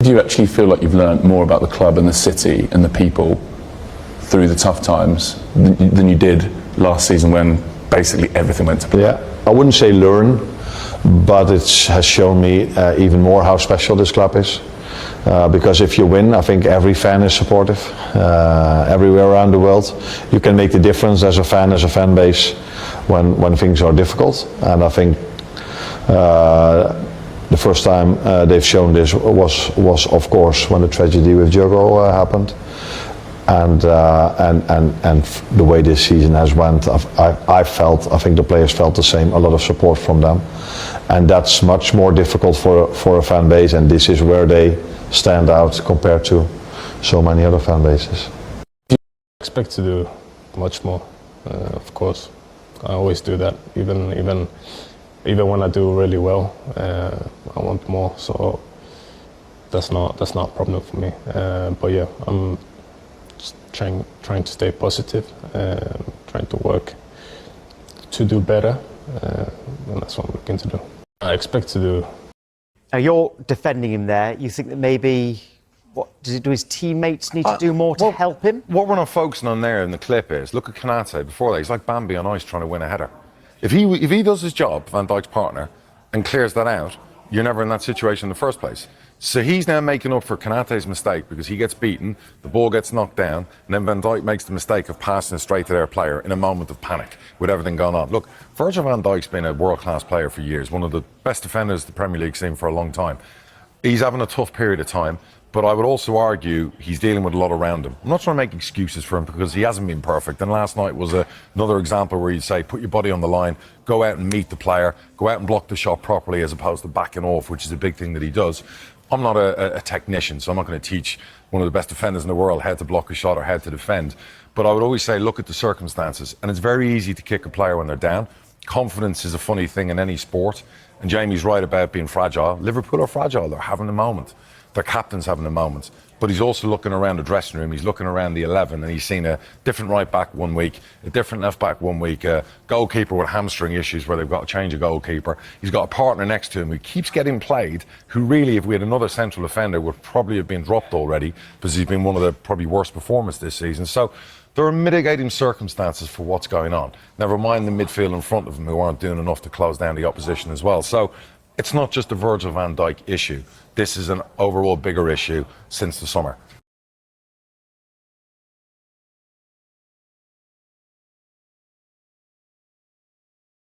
Do you actually feel like you've learned more about the club and the city and the people through the tough times than you did last season when basically everything went to plan? Yeah, I wouldn't say learn, but it has shown me even more how special this club is. Because if you win, I think every fan is supportive. Everywhere around the world, you can make the difference as a fan base when things are difficult. And I think the first time they've shown this was of course when the tragedy with Diogo happened. And the way this season has went, I think the players felt the same, a lot of support from them. And that's much more difficult for a fan base, and this is where they stand out compared to so many other fan bases. I expect to do much more, of course. I always do that, even when I do really well, I want more, so that's not a problem for me. But yeah, I'm just trying to stay positive, trying to work to do better, and that's what I'm looking to do. I expect to do. Now you're defending him there. You think that maybe, do his teammates need to do more to help him? What we're not focusing on there in the clip is, look at Konate before that. He's like Bambi on ice trying to win a header. If he does his job, Van Dijk's partner, and clears that out, you're never in that situation in the first place. So he's now making up for Konate's mistake because he gets beaten, the ball gets knocked down, and then Van Dijk makes the mistake of passing it straight to their player in a moment of panic with everything going on. Look, Virgil van Dijk's been a world-class player for years, one of the best defenders the Premier League's seen for a long time. He's having a tough period of time, but I would also argue he's dealing with a lot around him. I'm not trying to make excuses for him because he hasn't been perfect, and last night was another example where you'd say, put your body on the line, go out and meet the player, go out and block the shot properly as opposed to backing off, which is a big thing that he does. I'm not a technician, so I'm not going to teach one of the best defenders in the world how to block a shot or how to defend. But I would always say, look at the circumstances. And it's very easy to kick a player when they're down. Confidence is a funny thing in any sport. And Jamie's right about being fragile. Liverpool are fragile. They're having a moment. Their captain's having a moment. But he's also looking around the dressing room. He's looking around the 11, and he's seen a different right back one week, a different left back one week, a goalkeeper with hamstring issues where they've got to change a goalkeeper. He's got a partner next to him who keeps getting played, who really, if we had another central defender, would probably have been dropped already because he's been one of the probably worst performers this season. So there are mitigating circumstances for what's going on. Never mind the midfield in front of him who aren't doing enough to close down the opposition as well. So it's not just a Virgil van Dijk issue. This is an overall bigger issue since the summer.